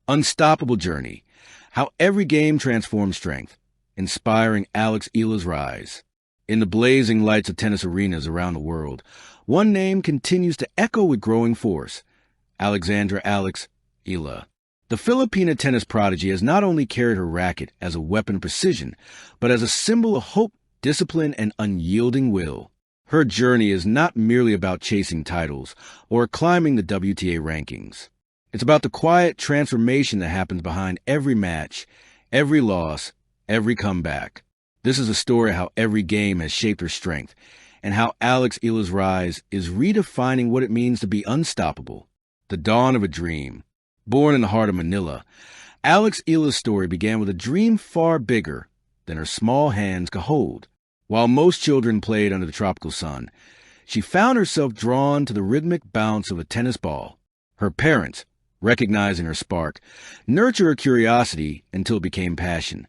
Unstoppable Journey. How every game transforms strength, inspiring Eala's rise. In the blazing lights of tennis arenas around the world, one name continues to echo with growing force. Eala. The Filipina tennis prodigy has not only carried her racket as a weapon of precision, but as a symbol of hope, discipline, and unyielding will. Her journey is not merely about chasing titles or climbing the WTA rankings. It's about the quiet transformation that happens behind every match, every loss, every comeback. This is a story of how every game has shaped her strength, and how Eala's rise is redefining what it means to be unstoppable. The dawn of a dream. Born in the heart of Manila, Eala's story began with a dream far bigger than her small hands could hold. While most children played under the tropical sun, she found herself drawn to the rhythmic bounce of a tennis ball. Her parents, recognizing her spark, nurtured her curiosity until it became passion.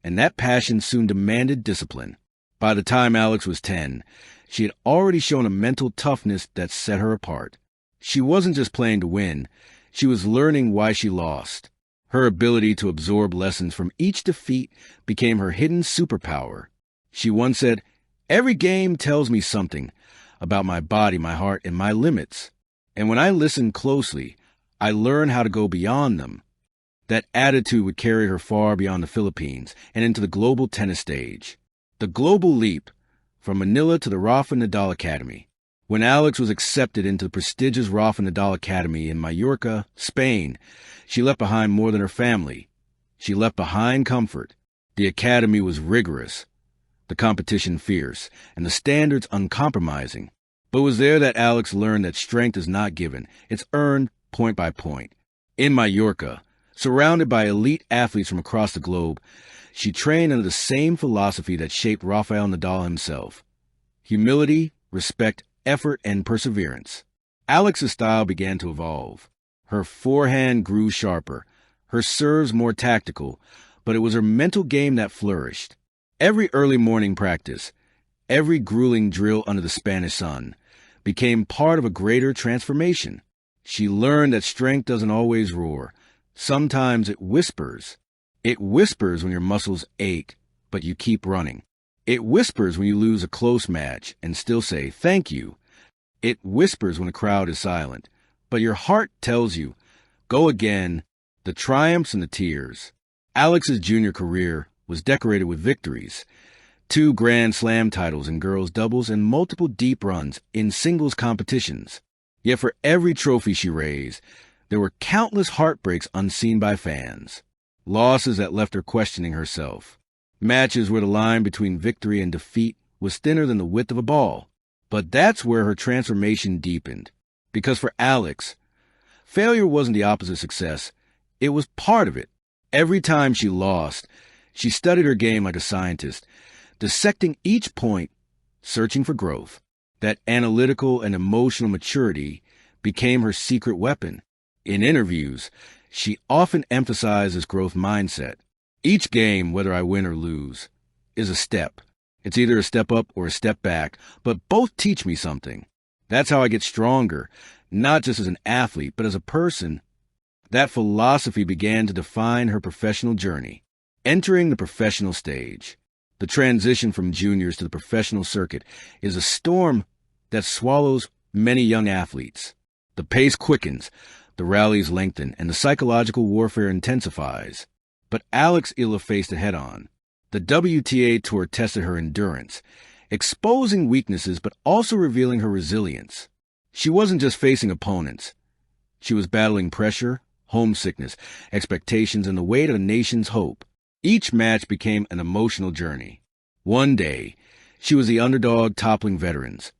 And that passion soon demanded discipline. By the time Alex was 10, she had already shown a mental toughness that set her apart. She wasn't just playing to win. She was learning why she lost. Her ability to absorb lessons from each defeat became her hidden superpower. She once said, "Every game tells me something about my body, my heart, and my limits. And when I listen closely, I learn how to go beyond them." That attitude would carry her far beyond the Philippines and into the global tennis stage. The global leap from Manila to the Rafa Nadal Academy. When Alex was accepted into the prestigious Rafa Nadal Academy in Mallorca, Spain, she left behind more than her family. She left behind comfort. The academy was rigorous, the competition fierce, and the standards uncompromising. But it was there that Alex learned that strength is not given, it's earned point by point. In Mallorca, surrounded by elite athletes from across the globe, she trained under the same philosophy that shaped Rafael Nadal himself. Humility, respect, effort, and perseverance. Alex's style began to evolve. Her forehand grew sharper, her serves more tactical, but it was her mental game that flourished. Every early morning practice, every grueling drill under the Spanish sun, became part of a greater transformation. She learned that strength doesn't always roar. Sometimes it whispers. It whispers when your muscles ache, but you keep running. It whispers when you lose a close match and still say, "Thank you." It whispers when the crowd is silent, but your heart tells you, "Go again." The triumphs and the tears. Alex's junior career was decorated with victories. 2 Grand Slam titles in girls' doubles and multiple deep runs in singles competitions. Yet for every trophy she raised, there were countless heartbreaks unseen by fans. Losses that left her questioning herself. Matches where the line between victory and defeat was thinner than the width of a ball. But that's where her transformation deepened. Because for Alex, failure wasn't the opposite of success. It was part of it. Every time she lost, she studied her game like a scientist, dissecting each point, searching for growth. That analytical and emotional maturity became her secret weapon. In interviews, she often emphasized this growth mindset. Each game, whether I win or lose, is a step. It's either a step up or a step back, but both teach me something. That's how I get stronger, not just as an athlete, but as a person. That philosophy began to define her professional journey. Entering the professional stage, the transition from juniors to the professional circuit is a storm that swallows many young athletes. The pace quickens, the rallies lengthen, and the psychological warfare intensifies. But Eala faced it head-on. The WTA Tour tested her endurance, exposing weaknesses but also revealing her resilience. She wasn't just facing opponents. She was battling pressure, homesickness, expectations, and the weight of a nation's hope. Each match became an emotional journey. One day, she was the underdog toppling veterans.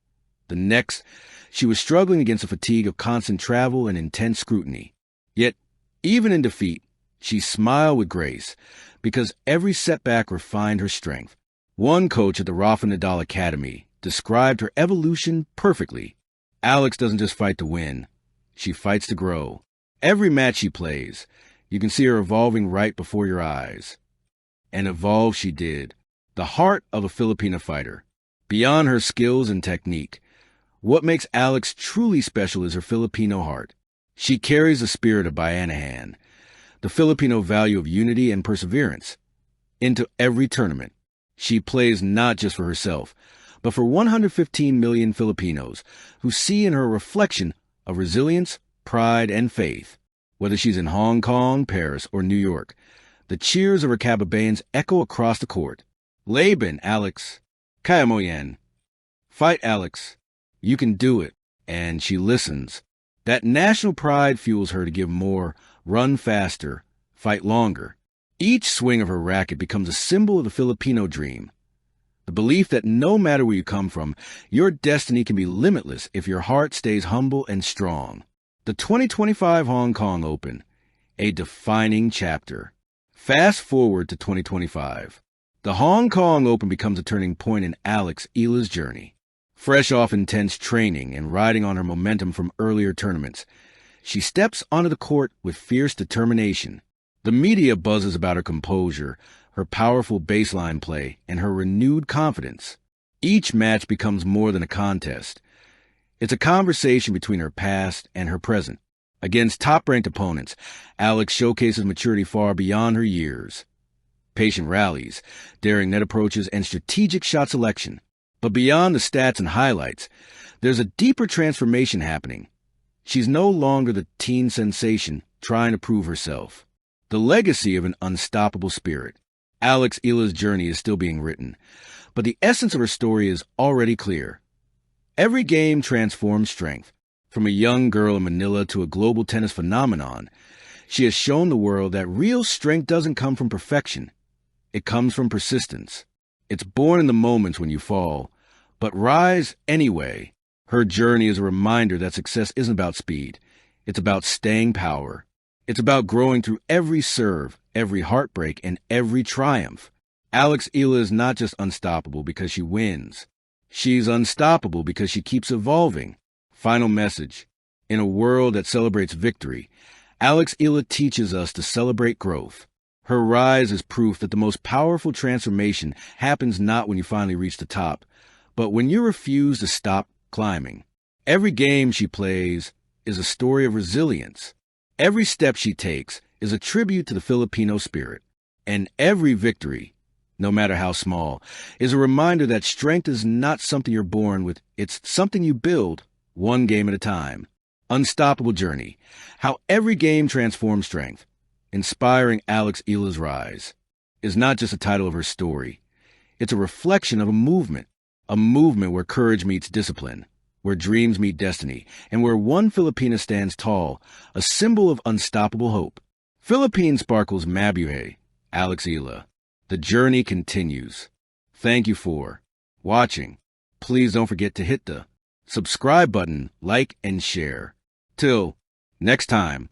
The next, she was struggling against the fatigue of constant travel and intense scrutiny. Yet, even in defeat, she smiled with grace, because every setback refined her strength. One coach at the Rafa Nadal Academy described her evolution perfectly. Alex doesn't just fight to win. She fights to grow. Every match she plays, you can see her evolving right before your eyes. And evolve she did. The heart of a Filipina fighter. Beyond her skills and technique, what makes Alex truly special is her Filipino heart. She carries the spirit of Bayanihan, the Filipino value of unity and perseverance. Into every tournament, she plays not just for herself, but for 115 million Filipinos who see in her a reflection of resilience, pride, and faith. Whether she's in Hong Kong, Paris, or New York, the cheers of her Cababayans echo across the court. Laban, Alex. Kaya mo yan. Fight, Alex. You can do it. And she listens. That national pride fuels her to give more, run faster, fight longer. Each swing of her racket becomes a symbol of the Filipino dream. The belief that no matter where you come from, your destiny can be limitless if your heart stays humble and strong. The 2025 Hong Kong Open, a defining chapter. Fast forward to 2025. The Hong Kong Open becomes a turning point in Eala's journey. Fresh off intense training and riding on her momentum from earlier tournaments, she steps onto the court with fierce determination. The media buzzes about her composure, her powerful baseline play, and her renewed confidence. Each match becomes more than a contest. It's a conversation between her past and her present. Against top-ranked opponents, Alex showcases maturity far beyond her years. Patient rallies, daring net approaches, and strategic shot selection. But beyond the stats and highlights, there's a deeper transformation happening. She's no longer the teen sensation trying to prove herself. The legacy of an unstoppable spirit. Eala's journey is still being written, but the essence of her story is already clear. Every game transforms strength. From a young girl in Manila to a global tennis phenomenon, she has shown the world that real strength doesn't come from perfection. It comes from persistence. It's born in the moments when you fall, but rise anyway. Her journey is a reminder that success isn't about speed. It's about staying power. It's about growing through every serve, every heartbreak, and every triumph. Eala is not just unstoppable because she wins. She's unstoppable because she keeps evolving. Final message. In a world that celebrates victory, Eala teaches us to celebrate growth. Her rise is proof that the most powerful transformation happens not when you finally reach the top, but when you refuse to stop climbing. Every game she plays is a story of resilience. Every step she takes is a tribute to the Filipino spirit. And every victory, no matter how small, is a reminder that strength is not something you're born with. It's something you build, one game at a time. Unstoppable Journey. How every game transforms strength. Inspiring Eala's rise is not just a title of her story. It's a reflection of a movement where courage meets discipline, where dreams meet destiny, and where one Filipina stands tall, a symbol of unstoppable hope. Philippine Sparkle's Mabuhay, Eala. The journey continues. Thank you for watching. Please don't forget to hit the subscribe button, like, and share. Till next time.